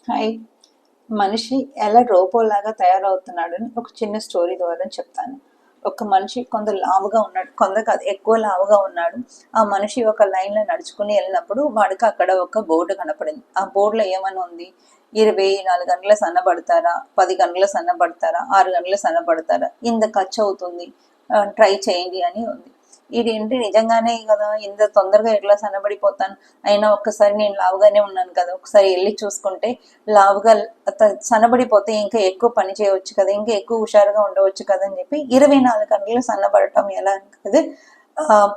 Hi. మనిషి ఎలా రోబోలాగా తయారవుతున్నాడని ఒక చిన్న స్టోరీ ద్వారా చెప్తాను. ఒక మనిషి కొంత లావుగా ఉన్నాడు, కొంత కాదు ఎక్కువ లావుగా ఉన్నాడు. ఆ మనిషి ఒక లైన్లో నడుచుకుని వెళ్ళినప్పుడు వాడికి అక్కడ ఒక బోర్డు కనపడింది. ఆ బోర్డులో ఏమని ఉంది, 24 గంటలు సన్నబడతారా, 10 గంటలు సన్నబడతారా, 6 గంటలు సన్నబడతారా, ఇంత ఖర్చు అవుతుంది, ట్రై చేయండి అని ఉంది. ఇదేంటి నిజంగానే కదా, ఇంత తొందరగా ఎట్లా సన్నబడిపోతాను, అయినా ఒక్కసారి నేను లావుగానే ఉన్నాను కదా, ఒకసారి వెళ్ళి చూసుకుంటే లావుగా సన్నబడిపోతే ఇంకా ఎక్కువ పని చేయవచ్చు కదా, ఇంకా ఎక్కువ హుషారుగా ఉండవచ్చు కదా అని చెప్పి 24 గంటలు సన్నబడటం ఎలా కదా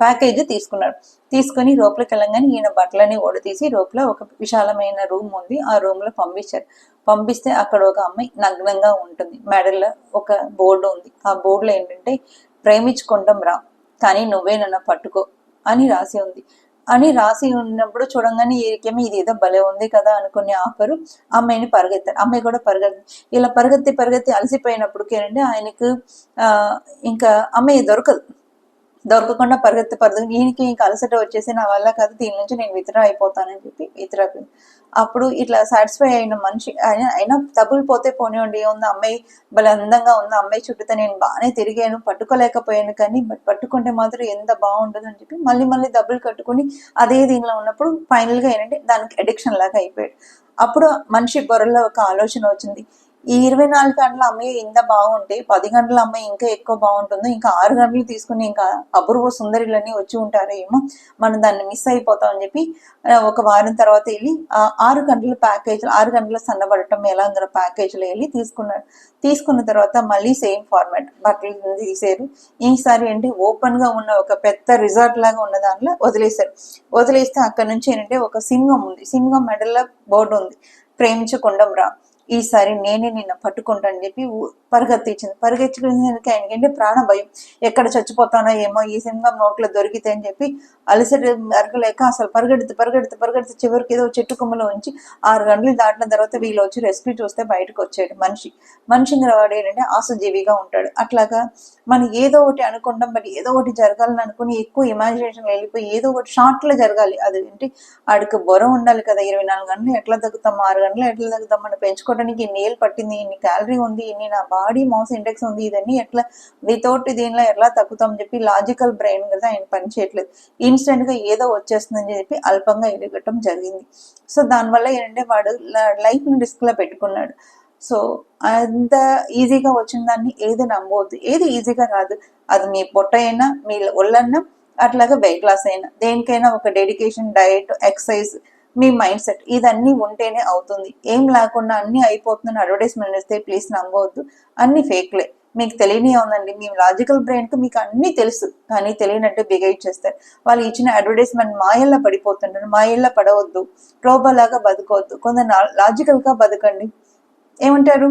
ప్యాకేజ్ తీసుకున్నాడు. తీసుకుని లోపలికి వెళ్ళంగానే ఈయన బట్టలని ఓడతీసి లోపల ఒక విశాలమైన రూమ్ ఉంది, ఆ రూమ్ లో పంపించారు. పంపిస్తే అక్కడ ఒక అమ్మాయి నగ్నంగా ఉంటుంది. మెడలో ఒక బోర్డు ఉంది. ఆ బోర్డులో ఏంటంటే, ప్రేమించుకుంటాం రా, కానీ నువ్వే నన్ను పట్టుకో అని రాసి ఉంది. అని రాసి ఉన్నప్పుడు చూడంగానే ఏకేమో ఇది ఏదో భలే ఉంది కదా అనుకుని ఆపరు. అమ్మాయిని పరిగెత్తారు. అమ్మాయి కూడా ఇలా పరిగెత్తి పరిగెత్తి అలసిపోయినప్పుడు ఏంటంటే ఆయనకు ఇంకా అమ్మాయి దొరకకుండా పరిగెత్తి ఈయనకి ఇంకా అలసట వచ్చేసి నా వల్ల కాదు, దీని నుంచి నేను విత్డ్రా అయిపోతానని చెప్పి విత్డ్రా. అప్పుడు ఇట్లా సాటిస్ఫై అయిన మనిషి అయినా తగులిపోతే పోనివ్వండి, ఏముంది, అమ్మాయి భలే అందంగా ఉంది, అమ్మాయి చుట్టూతో నేను బాగానే తిరిగాను, పట్టుకోలేకపోయాను, కానీ బట్ పట్టుకుంటే మాత్రం ఎంత బాగుంటుంది అని చెప్పి మళ్ళీ మళ్ళీ డబ్బులు కట్టుకుని అదే దీనిలో ఉన్నప్పుడు ఫైనల్ గా ఏంటంటే దానికి అడిక్షన్ లాగా అయిపోయాడు. అప్పుడు మనిషి బుర్రలో ఒక ఆలోచన వచ్చింది, ఈ 24 గంటల అమ్మాయి ఇంత బాగుంటే 10 గంటల అమ్మాయి ఇంకా ఎక్కువ బాగుంటుంది, ఇంకా 6 గంటలు తీసుకుని ఇంకా అపూర్వ సుందరులన్నీ వచ్చి ఉంటారో ఏమో, మనం దాన్ని మిస్ అయిపోతాం అని చెప్పి ఒక వారం తర్వాత వెళ్ళి 6 గంటల ప్యాకేజ్, 6 గంటల సన్నబడటం ఎలాగ ప్యాకేజ్లో వెళ్ళి తీసుకున్నాడు. తీసుకున్న తర్వాత మళ్ళీ సేమ్ ఫార్మాట్, బట్టలు తీసారు. ఈసారి ఏంటి, ఓపెన్ గా ఉన్న ఒక పెద్ద రిసార్ట్ లాగా ఉన్న దాంట్లో వదిలేశారు. వదిలేస్తే అక్కడ నుంచి ఏంటంటే ఒక సింహం ఉంది. సింహం మెడల్లో బోర్డు ఉంది, ప్రేమించకుండం రా, ఈసారి నేనే నిన్ను పట్టుకుంటానని చెప్పి పరిగెత్తుకునేందుకు ఆయనకంటే ప్రాణ భయం, ఎక్కడ చచ్చిపోతానో ఏమో ఈ సింహం నోట్లో దొరికితే అని చెప్పి అలసట అరగలేక అసలు పరిగెడుతూ చివరికి ఏదో చెట్టు కొమ్మలో ఉంచి 6 గంటలు దాటిన తర్వాత వీళ్ళు వచ్చి రెస్క్యూ చూస్తే బయటకు వచ్చాడు మనిషి వాడు ఏంటంటే ఆశజీవిగా ఉంటాడు. అట్లాగా మనం ఏదో ఒకటి అనుకుంటాం, బట్ ఏదో ఒకటి జరగాలని అనుకుని ఎక్కువ ఇమాజినేషన్ వెళ్ళిపోయి ఏదో ఒకటి షార్ట్ లో జరగాలి. అది ఏంటి, ఆడికి బొర ఉండాలి కదా, 24 గంటలు ఎట్లా తగ్గుతాం, 6 గంటలు ఎట్లా తగ్గుతాం, మనం పెంచుకోవడానికి ఇన్ని ఏళ్ళు పట్టింది, ఇన్ని క్యాలరీ ఉంది, ఇన్ని నా బాడీ మాస్ ఇండెక్స్ ఉంది, ఇదన్నీ ఎట్లా వితౌట్ దీనిలో ఎట్లా తగ్గుతాం అని చెప్పి లాజికల్ బ్రెయిన్ కదా ఆయన పని చేయట్లేదు. ఇన్స్టెంట్ గా ఏదో వచ్చేస్తుందని చెప్పి అల్పంగా ఎదగటం జరిగింది. సో దానివల్ల ఏంటంటే వాడు లైఫ్ ని రిస్క్ లో పెట్టుకున్నాడు. సో అంత ఈజీగా వచ్చిన దాన్ని ఏది నమ్మవద్దు, ఏది ఈజీగా రాదు. అది మీ పొట్ట అయినా, మీ ఒళ్ళన్నా, అట్లాగా వెయిట్ లాస్ అయినా, దేనికైనా ఒక డెడికేషన్, డయట్, ఎక్సర్సైజ్, మీ మైండ్ సెట్, ఇదన్నీ ఉంటేనే అవుతుంది. ఏం లేకుండా అన్ని అయిపోతుందని అడ్వర్టైజ్మెంట్ ఇస్తే ప్లీజ్ నమ్మవద్దు, అన్ని ఫేక్లే. మీకు తెలియని ఉందండి, మీ లాజికల్ బ్రెయిన్ కు మీకు అన్ని తెలుసు, కానీ తెలియనట్టు బిగైడ్ చేస్తారు. వాళ్ళు ఇచ్చిన అడ్వర్టైజ్మెంట్ మాయల్లో పడిపోతుంటారు. మాయల్లో పడవద్దు, రోబోలాగా బతకవద్దు, కొంత లాజికల్ గా బతకండి. ఏమంటారు?